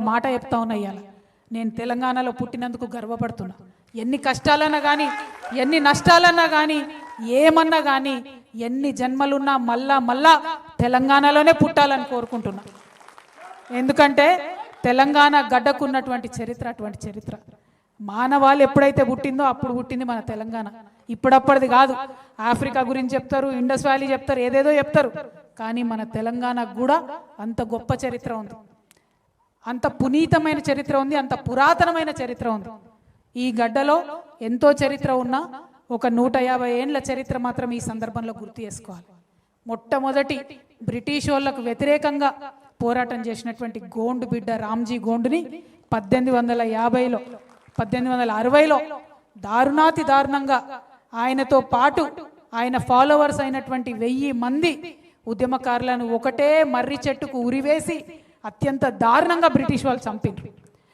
మాట చెప్తా ఉన్నా ఇవాళ, నేను తెలంగాణలో పుట్టినందుకు గర్వపడుతున్నా. ఎన్ని కష్టాలన్నా కానీ, ఎన్ని నష్టాలన్నా కానీ, ఏమన్నా కానీ, ఎన్ని జన్మలున్నా మళ్ళా తెలంగాణలోనే పుట్టాలని కోరుకుంటున్నా. ఎందుకంటే తెలంగాణ గడ్డకున్నటువంటి చరిత్ర అటువంటి చరిత్ర. మానవాళి ఎప్పుడైతే పుట్టిందో అప్పుడు పుట్టింది మన తెలంగాణ. ఇప్పుడప్పటిది కాదు. ఆఫ్రికా గురించి చెప్తారు, ఇండస్ వ్యాలీ చెప్తారు, ఏదేదో చెప్తారు. కానీ మన తెలంగాణకు కూడా అంత గొప్ప చరిత్ర ఉంది, అంత పునీతమైన చరిత్ర ఉంది, అంత పురాతనమైన చరిత్ర ఉంది. ఈ గడ్డలో ఎంతో చరిత్ర ఉన్నా ఒక 150 ఏండ్ల చరిత్ర మాత్రం ఈ సందర్భంలో గుర్తు చేసుకోవాలి. మొట్టమొదటి బ్రిటిష్ వాళ్ళకు వ్యతిరేకంగా పోరాటం చేసినటువంటి గోండు బిడ్డ రామ్జీ గోండుని 1850లో 1860లో దారుణాతి దారుణంగా ఆయనతో పాటు ఆయన ఫాలోవర్స్ అయినటువంటి 1000 మంది ఉద్యమకారులను ఒకటే మర్రి చెట్టుకు ఉరివేసి అత్యంత దారుణంగా బ్రిటిష్ వాళ్ళు చంపారు.